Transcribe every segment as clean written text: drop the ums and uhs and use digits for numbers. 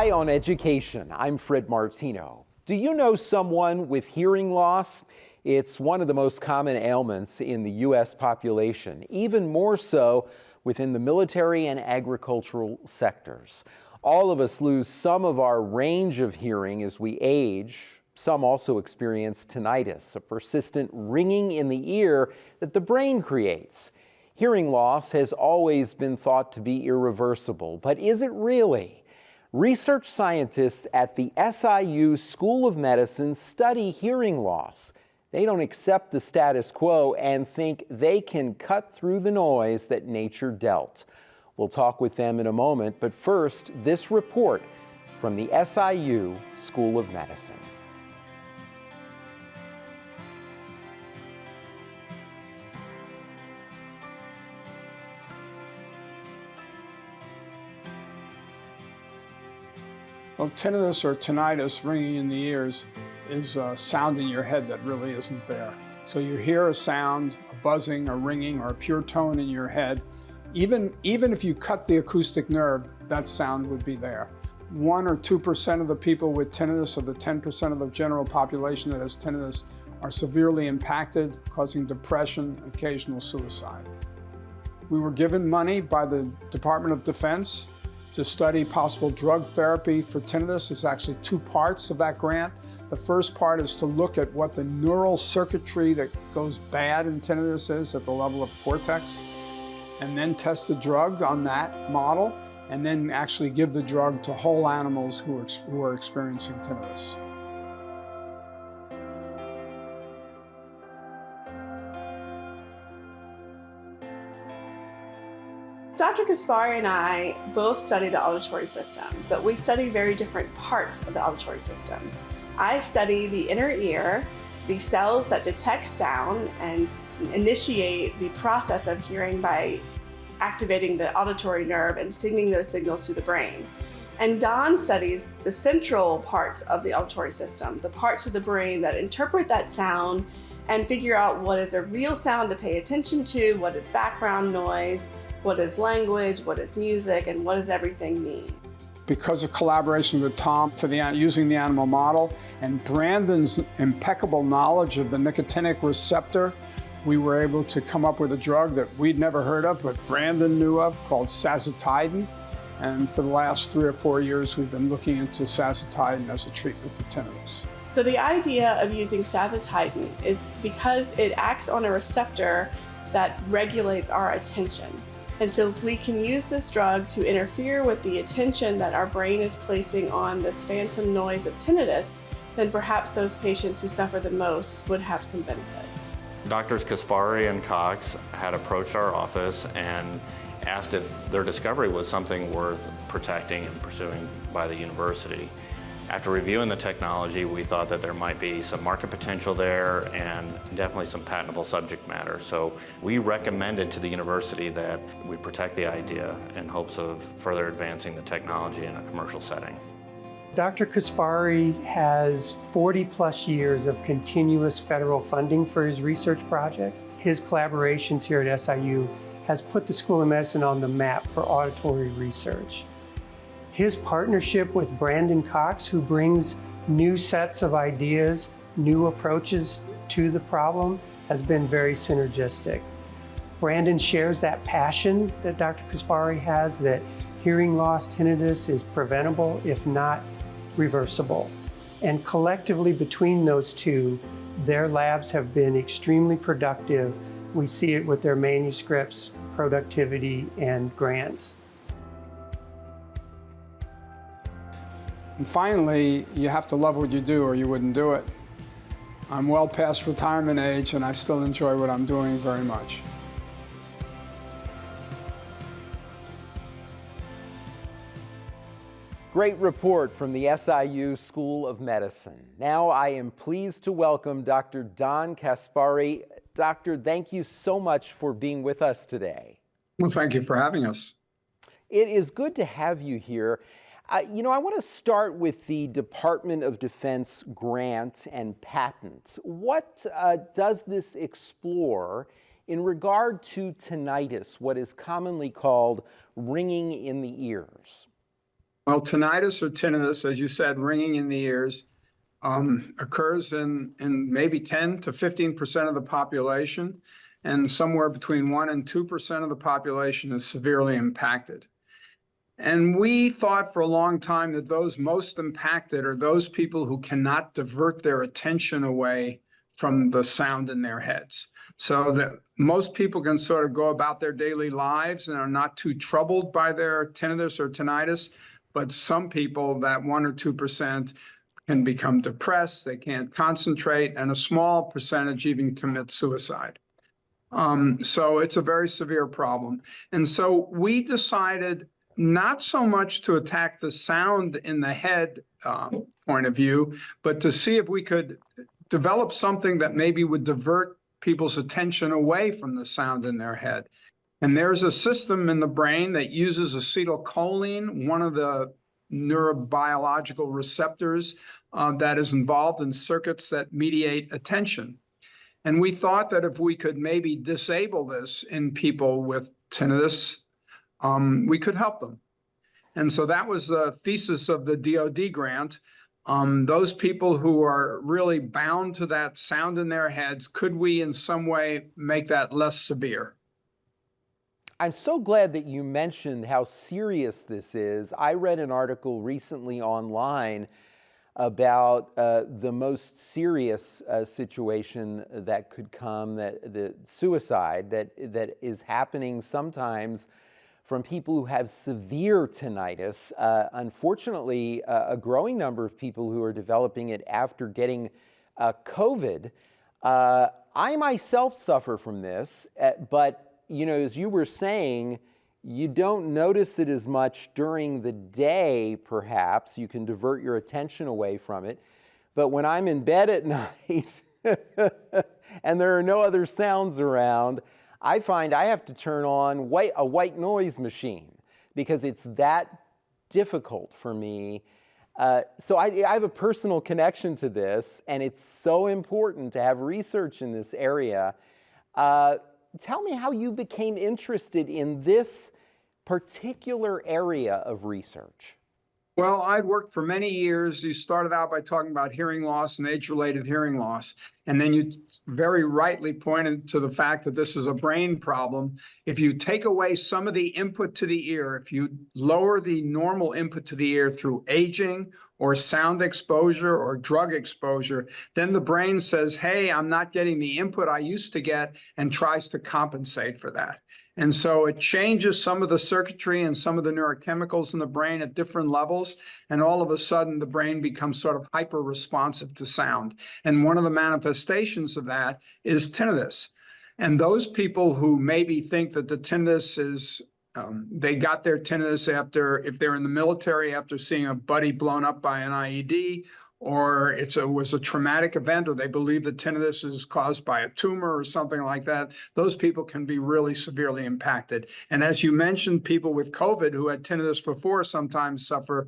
Eye on Education. I'm Fred Martino. Do you know someone with hearing loss? It's one of the most common ailments in the U.S. population, even more so within the military and agricultural sectors. All of us lose some of our range of hearing as we age. Some also experience tinnitus, a persistent ringing in the ear that the brain creates. Hearing loss has always been thought to be irreversible, but is it really? Research scientists at the WSIU School of Medicine study hearing loss. They don't accept the status quo and think they can cut through the noise that nature dealt. We'll talk with them in a moment, but first, this report from the WSIU School of Medicine. Well, tinnitus or tinnitus, ringing in the ears, is a sound in your head that really isn't there. So you hear a sound, a buzzing, a ringing, or a pure tone in your head. Even if you cut the acoustic nerve, that sound would be there. 1 or 2% of the people with tinnitus, or the 10% of the general population that has tinnitus, are severely impacted, causing depression, occasional suicide. We were given money by the Department of Defense to study possible drug therapy for tinnitus. There's actually 2 parts of that grant. The first part is to look at what the neural circuitry that goes bad in tinnitus is at the level of cortex, and then test the drug on that model, and then actually give the drug to whole animals who are experiencing tinnitus. Dr. Caspary and I both study the auditory system, but we study very different parts of the auditory system. I study the inner ear, the cells that detect sound and initiate the process of hearing by activating the auditory nerve and sending those signals to the brain. And Don studies the central parts of the auditory system, the parts of the brain that interpret that sound and figure out what is a real sound to pay attention to, what is background noise, what is language, what is music, and what does everything mean. Because of collaboration with Tom for using the animal model and Brandon's impeccable knowledge of the nicotinic receptor, we were able to come up with a drug that we'd never heard of, but Brandon knew of, called sazotidine. And for the last 3 or 4 years, we've been looking into sazotidine as a treatment for tinnitus. So the idea of using sazotidine is because it acts on a receptor that regulates our attention. And so if we can use this drug to interfere with the attention that our brain is placing on this phantom noise of tinnitus, then perhaps those patients who suffer the most would have some benefits. Doctors Caspary and Cox had approached our office and asked if their discovery was something worth protecting and pursuing by the university. After reviewing the technology, we thought that there might be some market potential there and definitely some patentable subject matter. So we recommended to the university that we protect the idea in hopes of further advancing the technology in a commercial setting. Dr. Caspary has 40+ years of continuous federal funding for his research projects. His collaborations here at SIU has put the School of Medicine on the map for auditory research. His partnership with Brandon Cox, who brings new sets of ideas, new approaches to the problem, has been very synergistic. Brandon shares that passion that Dr. Caspary has, that hearing loss tinnitus is preventable, if not reversible. And collectively between those two, their labs have been extremely productive. We see it with their manuscripts, productivity, and grants. And finally, you have to love what you do or you wouldn't do it. I'm well past retirement age and I still enjoy what I'm doing very much. Great report from the WSIU School of Medicine. Now I am pleased to welcome Dr. Don Caspary. Doctor, thank you so much for being with us today. Well, thank you for having us. It is good to have you here. I want to start with the Department of Defense grant and patent. What does this explore in regard to tinnitus, what is commonly called ringing in the ears? Well, tinnitus or tinnitus, as you said, ringing in the ears, occurs in maybe 10 to 15% of the population, and somewhere between 1 and 2% of the population is severely impacted. And we thought for a long time that those most impacted are those people who cannot divert their attention away from the sound in their heads. So that most people can sort of go about their daily lives and are not too troubled by their tinnitus or tinnitus. But some people, that 1 or 2%, can become depressed, they can't concentrate, and a small percentage even commit suicide. So it's a very severe problem. And so we decided not so much to attack the sound in the head point of view, but to see if we could develop something that maybe would divert people's attention away from the sound in their head. And there's a system in the brain that uses acetylcholine, one of the neurobiological receptors that is involved in circuits that mediate attention. And we thought that if we could maybe disable this in people with tinnitus, we could help them. And so that was the thesis of the DoD grant. Those people who are really bound to that sound in their heads, could we in some way make that less severe? I'm so glad that you mentioned how serious this is. I read an article recently online about the most serious situation that could come, that the suicide that is happening sometimes from people who have severe tinnitus. Unfortunately, a growing number of people who are developing it after getting COVID. I myself suffer from this, but you know, as you were saying, you don't notice it as much during the day, perhaps. You can divert your attention away from it. But when I'm in bed at night and there are no other sounds around, I find I have to turn on a white noise machine because it's that difficult for me. So I have a personal connection to this, and it's so important to have research in this area. Tell me how you became interested in this particular area of research. Well, I'd worked for many years. You started out by talking about hearing loss and age-related hearing loss. And then you very rightly pointed to the fact that this is a brain problem. If you take away some of the input to the ear, if you lower the normal input to the ear through aging or sound exposure or drug exposure, then the brain says, hey, I'm not getting the input I used to get, and tries to compensate for that. And so it changes some of the circuitry and some of the neurochemicals in the brain at different levels. And all of a sudden, the brain becomes sort of hyper responsive to sound. And one of the manifestations of that is tinnitus. And those people who maybe think that the tinnitus is, they got their tinnitus after, if they're in the military, after seeing a buddy blown up by an IED, or it was a traumatic event, or they believe that tinnitus is caused by a tumor or something like that, those people can be really severely impacted. And as you mentioned, people with COVID who had tinnitus before sometimes suffer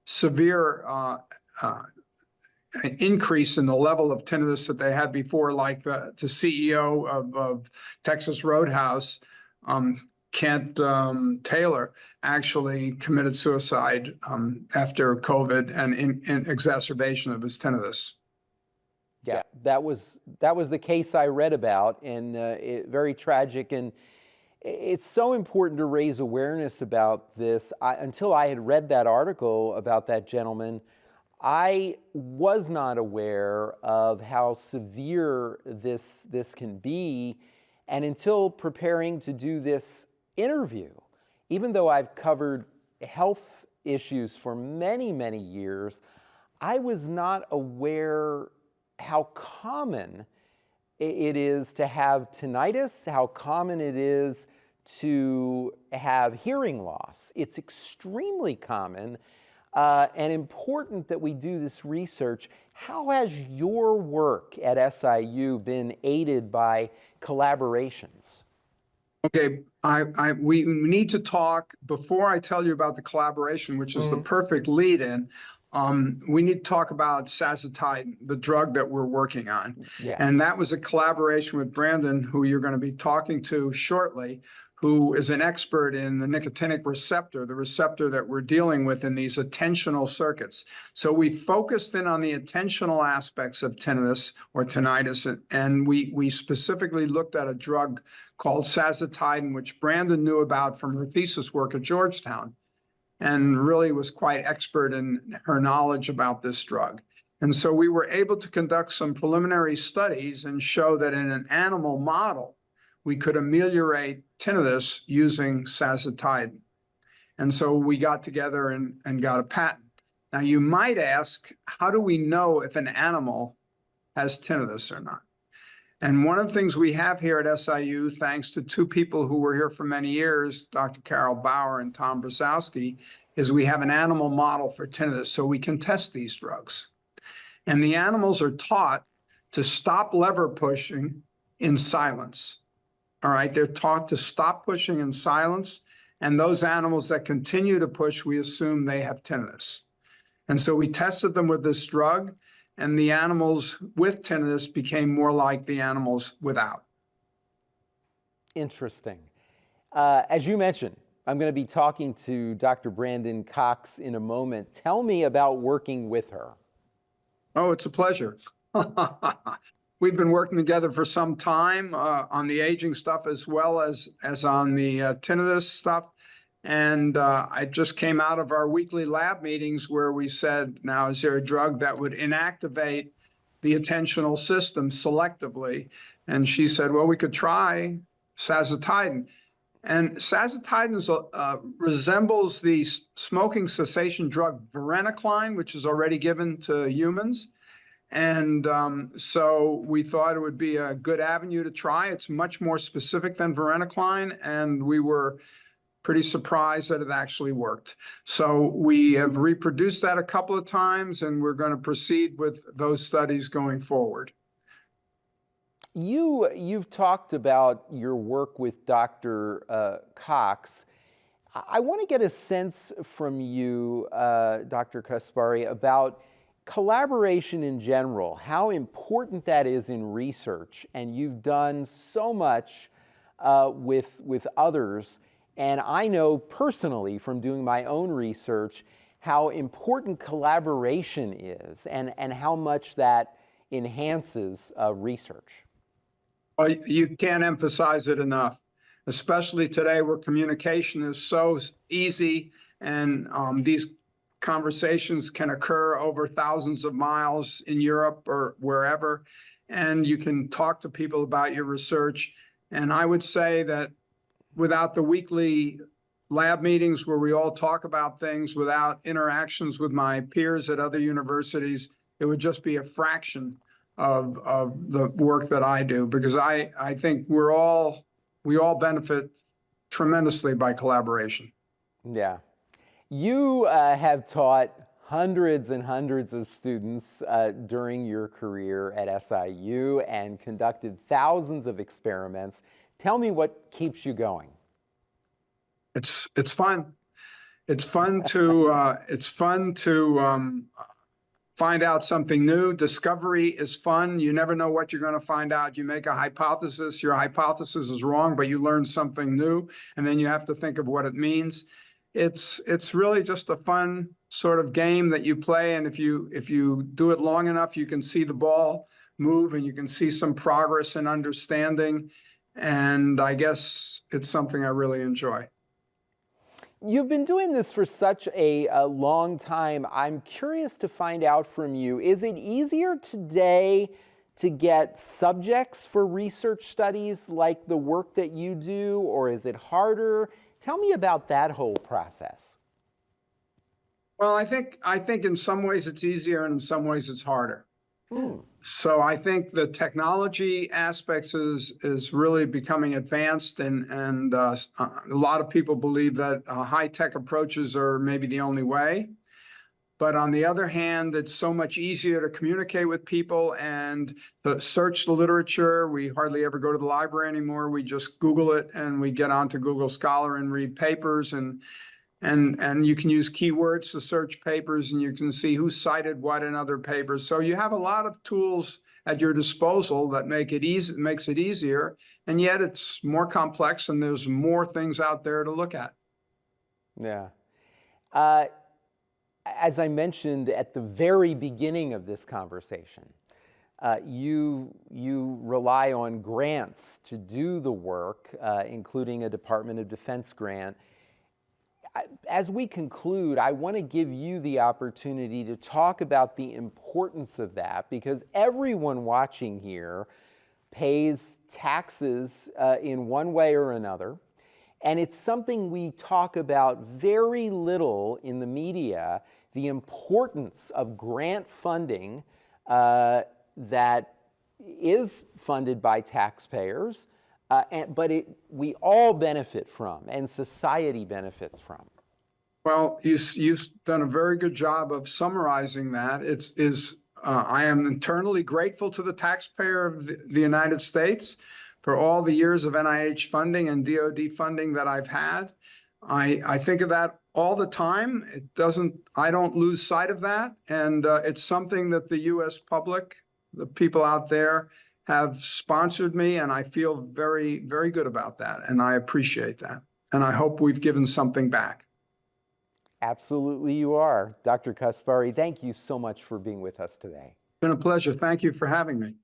severe increase in the level of tinnitus that they had before, like the CEO of Texas Roadhouse, Kent Taylor, actually committed suicide after COVID and in exacerbation of his tinnitus. Yeah, that was the case I read about, and very tragic. And it's so important to raise awareness about this. Until I had read that article about that gentleman, I was not aware of how severe this can be. And until preparing to do this interview, even though I've covered health issues for many, many years, I was not aware how common it is to have tinnitus, how common it is to have hearing loss. It's extremely common and important that we do this research. How has your work at SIU been aided by collaborations? Okay, we need to talk, before I tell you about the collaboration, which is the perfect lead-in, we need to talk about sazatide, the drug that we're working on. Yes. And that was a collaboration with Brandon, who you're going to be talking to shortly, who is an expert in the nicotinic receptor, the receptor that we're dealing with in these attentional circuits. So we focused in on the attentional aspects of tinnitus or tinnitus, and we specifically looked at a drug called sazatidine, which Brandon knew about from her thesis work at Georgetown, and really was quite expert in her knowledge about this drug. And so we were able to conduct some preliminary studies and show that in an animal model, we could ameliorate tinnitus using sazatidine. And so we got together and got a patent. Now you might ask, how do we know if an animal has tinnitus or not? And one of the things we have here at SIU, thanks to two people who were here for many years, Dr. Carol Bauer and Tom Brzezowski, is we have an animal model for tinnitus, so we can test these drugs. And the animals are taught to stop lever pushing in silence. All right, they're taught to stop pushing in silence, and those animals that continue to push, we assume they have tinnitus. And so we tested them with this drug, and the animals with tinnitus became more like the animals without. Interesting. As you mentioned, I'm going to be talking to Dr. Brandon Cox in a moment. Tell me about working with her. Oh, it's a pleasure. We've been working together for some time on the aging stuff as well as on the tinnitus stuff. And I just came out of our weekly lab meetings where we said, now, is there a drug that would inactivate the attentional system selectively? And she said, well, we could try sazatidine. And sazatidine resembles the smoking cessation drug varenicline, which is already given to humans. And so we thought it would be a good avenue to try. It's much more specific than varenicline, and we were pretty surprised that it actually worked. So we have reproduced that a couple of times, and we're going to proceed with those studies going forward. You've talked about your work with Dr. Cox. I want to get a sense from you, Dr. Caspary, about collaboration in general, how important that is in research. And you've done so much with others. And I know personally from doing my own research how important collaboration is and how much that enhances research. Well, you can't emphasize it enough, especially today where communication is so easy and these conversations can occur over thousands of miles in Europe or wherever, and you can talk to people about your research. And I would say that without the weekly lab meetings where we all talk about things, without interactions with my peers at other universities, it would just be a fraction of the work that I do, because I think we all benefit tremendously by collaboration. Yeah. You have taught hundreds and hundreds of students during your career at SIU and conducted thousands of experiments. Tell me what keeps you going. It's fun. It's fun to find out something new. Discovery is fun. You never know what you're going to find out. You make a hypothesis. Your hypothesis is wrong, but you learn something new, and then you have to think of what it means. It's really just a fun sort of game that you play, and if you do it long enough, you can see the ball move, and you can see some progress in understanding. And I guess it's something I really enjoy. You've been doing this for such a long time. I'm curious to find out from you, is it easier today to get subjects for research studies like the work that you do, or is it harder? Tell me about that whole process. Well, I think in some ways it's easier and in some ways it's harder. So I think the technology aspects is really becoming advanced, and a lot of people believe that high-tech approaches are maybe the only way. But on the other hand, it's so much easier to communicate with people and to search the literature. We hardly ever go to the library anymore. We just Google it, and we get onto Google Scholar and read papers, and you can use keywords to search papers, and you can see who cited what in other papers. So you have a lot of tools at your disposal that makes it easier, and yet it's more complex and there's more things out there to look at. Yeah. As I mentioned at the very beginning of this conversation, you rely on grants to do the work, including a Department of Defense grant. As we conclude, I want to give you the opportunity to talk about the importance of that, because everyone watching here pays taxes in one way or another. And it's something we talk about very little in the media, the importance of grant funding that is funded by taxpayers, but we all benefit from, and society benefits from. Well, you've done a very good job of summarizing that. I am eternally grateful to the taxpayer of the United States for all the years of NIH funding and DoD funding that I've had. I think of that all the time. I don't lose sight of that. And it's something that the US public, the people out there, have sponsored me, and I feel very, very good about that. And I appreciate that. And I hope we've given something back. Absolutely you are. Dr. Caspary, thank you so much for being with us today. It's been a pleasure. Thank you for having me.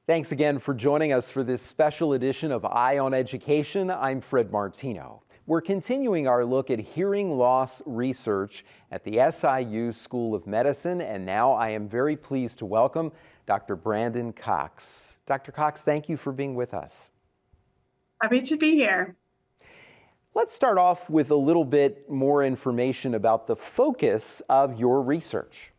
Thanks again for joining us for this special edition of Eye on Education. I'm Fred Martino. We're continuing our look at hearing loss research at the WSIU School of Medicine, and now I am very pleased to welcome Dr. Brandon Cox. Dr. Cox, thank you for being with us. Happy to be here. Let's start off with a little bit more information about the focus of your research.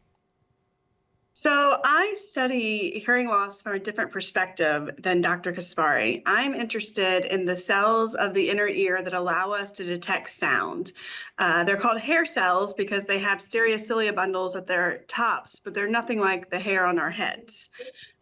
So I study hearing loss from a different perspective than Dr. Caspary. I'm interested in the cells of the inner ear that allow us to detect sound. They're called hair cells because they have stereocilia bundles at their tops, but they're nothing like the hair on our heads.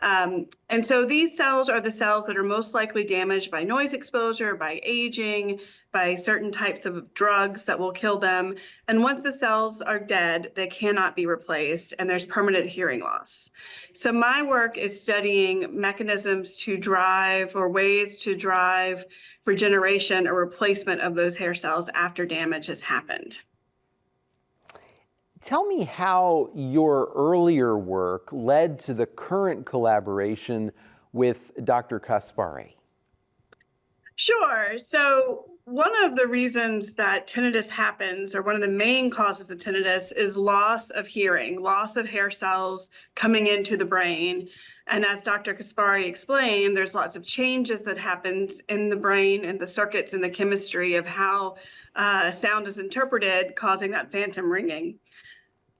And so these cells are the cells that are most likely damaged by noise exposure, by aging, by certain types of drugs that will kill them. And once the cells are dead, they cannot be replaced, and there's permanent hearing loss. So my work is studying mechanisms to drive, or ways to drive, regeneration or replacement of those hair cells after damage has happened. Tell me how your earlier work led to the current collaboration with Dr. Caspary. Sure. So one of the reasons that tinnitus happens, or one of the main causes of tinnitus, is loss of hearing, loss of hair cells coming into the brain. And as Dr. Caspary explained, there's lots of changes that happens in the brain and the circuits and the chemistry of how sound is interpreted, causing that phantom ringing.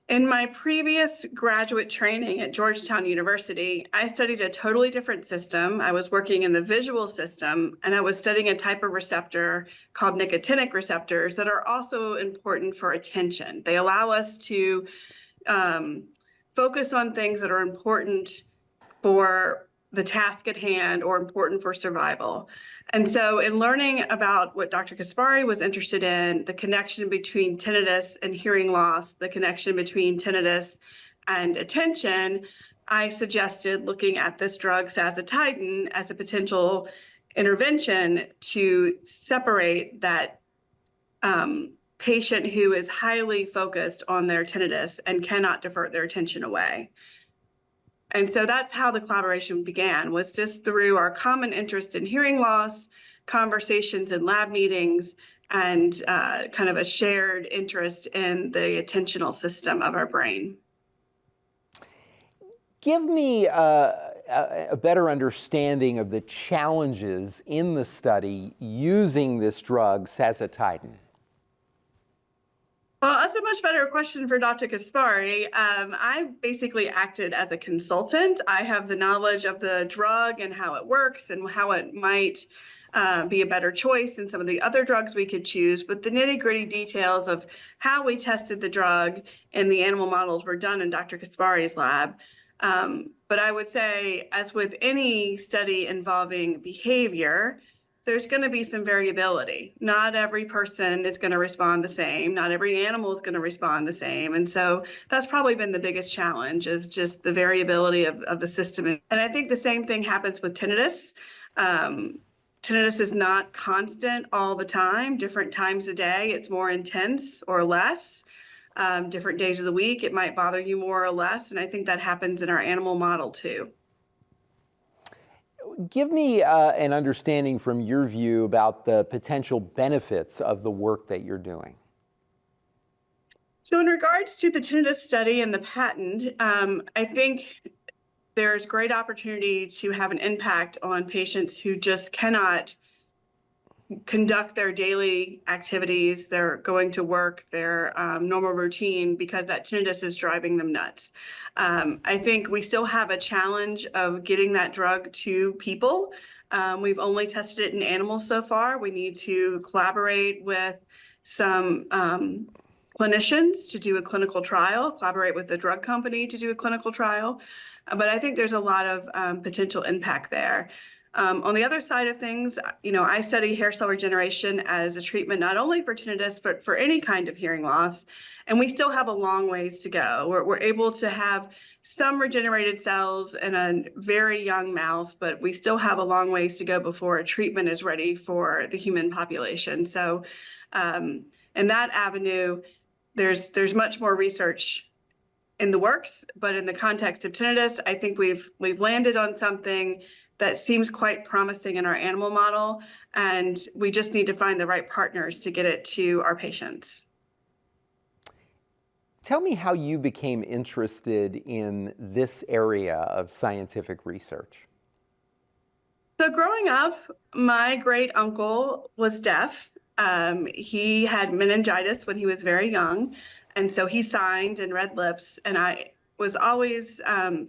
In my previous graduate training at Georgetown University, I studied a totally different system. I was working in the visual system, and I was studying a type of receptor called nicotinic receptors that are also important for attention. They allow us to focus on things that are important for the task at hand or important for survival. And so in learning about what Dr. Caspary was interested in, the connection between tinnitus and hearing loss, the connection between tinnitus and attention, I suggested looking at this drug sazotidine as a potential intervention to separate that patient who is highly focused on their tinnitus and cannot divert their attention away. And so that's how the collaboration began, was just through our common interest in hearing loss, conversations in lab meetings, and kind of a shared interest in the attentional system of our brain. Give me a better understanding of the challenges in the study using this drug, sazotidine. Well, that's a much better question for Dr. Caspary. I basically acted as a consultant. I have the knowledge of the drug and how it works and how it might be a better choice than some of the other drugs we could choose, but the nitty-gritty details of how we tested the drug in the animal models were done in Dr. Caspary's lab. But I would say, as with any study involving behavior, there's going to be some variability. Not every person is going to respond the same. Not every animal is going to respond the same. And so that's probably been the biggest challenge, is just the variability of the system. And I think the same thing happens with tinnitus. Tinnitus is not constant all the time. Different times a day, it's more intense or less. Different days of the week, it might bother you more or less. And I think that happens in our animal model too. Give me an understanding from your view about the potential benefits of the work that you're doing. So in regards to the tinnitus study and the patent, I think there's great opportunity to have an impact on patients who just cannot conduct their daily activities, their going to work, their normal routine, because that tinnitus is driving them nuts. I think we still have a challenge of getting that drug to people. We've only tested it in animals so far. We need to collaborate with some clinicians to do a clinical trial, collaborate with the drug company to do a clinical trial. But I think there's a lot of potential impact there. On the other side of things, I study hair cell regeneration as a treatment not only for tinnitus, but for any kind of hearing loss. And we still have a long ways to go. We're able to have some regenerated cells in a very young mouse, but we still have a long ways to go before a treatment is ready for the human population. So in that avenue, there's much more research in the works, but in the context of tinnitus, I think we've landed on something that seems quite promising in our animal model, and we just need to find the right partners to get it to our patients. Tell me how you became interested in this area of scientific research. So growing up, my great uncle was deaf. He had meningitis when he was very young, and so he signed and read lips, and I was always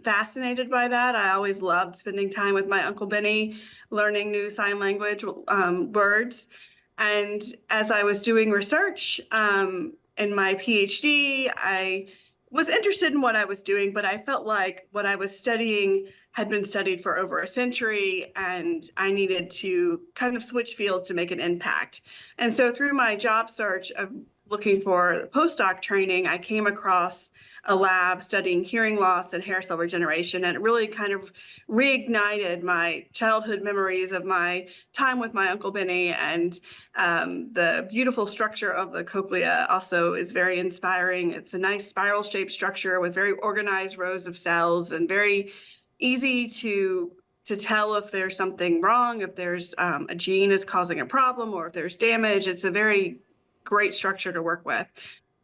fascinated by that. I always loved spending time with my Uncle Benny, learning new sign language words. And as I was doing research in my Ph.D., I was interested in what I was doing, but I felt like what I was studying had been studied for over a century, and I needed to kind of switch fields to make an impact. And so through my job search of looking for postdoc training, I came across a lab studying hearing loss and hair cell regeneration, and it really kind of reignited my childhood memories of my time with my Uncle Benny. And the beautiful structure of the cochlea also is very inspiring. It's a nice spiral-shaped structure with very organized rows of cells, and very easy to tell if there's something wrong, if there's a gene is causing a problem, or if there's damage. It's a very great structure to work with.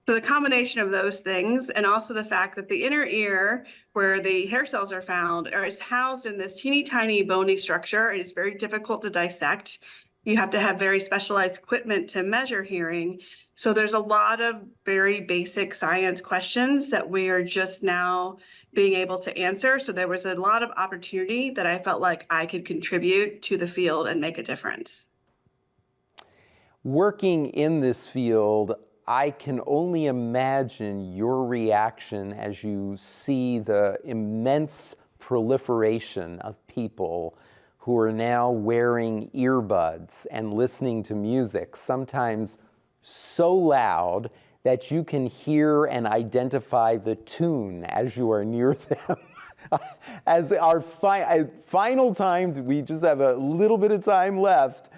So the combination of those things, and also the fact that the inner ear, where the hair cells are found, is housed in this teeny tiny bony structure. It is very difficult to dissect. You have to have very specialized equipment to measure hearing. So there's a lot of very basic science questions that we are just now being able to answer. So there was a lot of opportunity that I felt like I could contribute to the field and make a difference. Working in this field, I can only imagine your reaction as you see the immense proliferation of people who are now wearing earbuds and listening to music, sometimes so loud that you can hear and identify the tune as you are near them. As our final time, we just have a little bit of time left.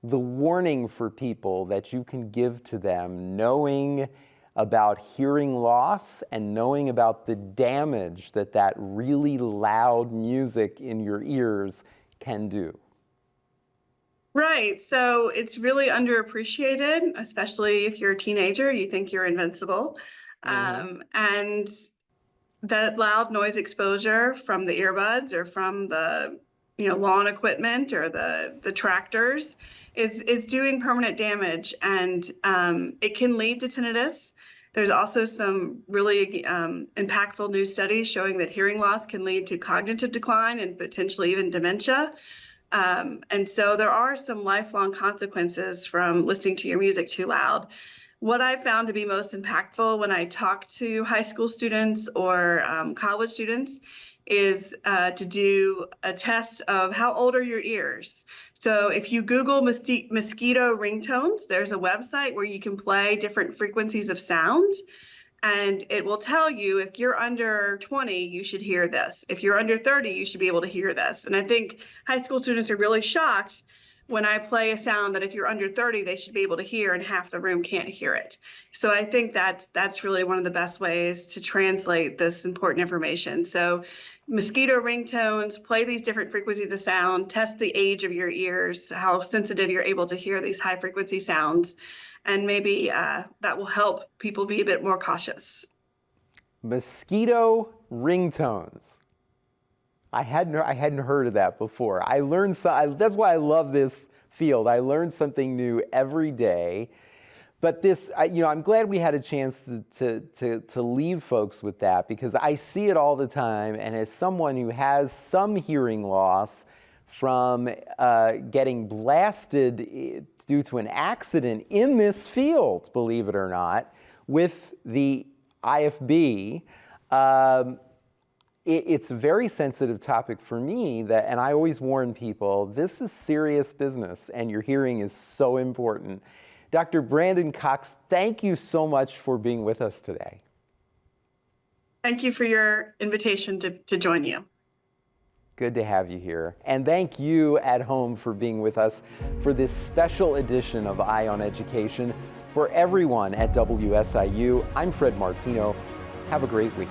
The warning for people that you can give to them, knowing about hearing loss and knowing about the damage that that really loud music in your ears can do. Right. So it's really underappreciated, especially if you're a teenager, you think you're invincible. And that loud noise exposure from the earbuds or from the lawn equipment or the tractors is doing permanent damage, and it can lead to tinnitus. There's also some really impactful new studies showing that hearing loss can lead to cognitive decline and potentially even dementia. And so there are some lifelong consequences from listening to your music too loud. What I found to be most impactful when I talk to high school students or college students is to do a test of how old are your ears. So if you Google mosquito ringtones, there's a website where you can play different frequencies of sound, and it will tell you if you're under 20, you should hear this. If you're under 30, you should be able to hear this. And I think high school students are really shocked when I play a sound that if you're under 30, they should be able to hear, and half the room can't hear it. So I think that's really one of the best ways to translate this important information. So mosquito ringtones, play these different frequencies of sound, test the age of your ears, how sensitive you're able to hear these high frequency sounds, and maybe that will help people be a bit more cautious. Mosquito ringtones. I hadn't heard of that before. I learned that's why I love this field. I learn something new every day. But this, I'm glad we had a chance to leave folks with that, because I see it all the time. And as someone who has some hearing loss from getting blasted due to an accident in this field, believe it or not, with the IFB, it's a very sensitive topic for me, and I always warn people, this is serious business and your hearing is so important. Dr. Brandon Cox, thank you so much for being with us today. Thank you for your invitation to join you. Good to have you here. And thank you at home for being with us for this special edition of Eye on Education. For everyone at WSIU, I'm Fred Martino. Have a great week.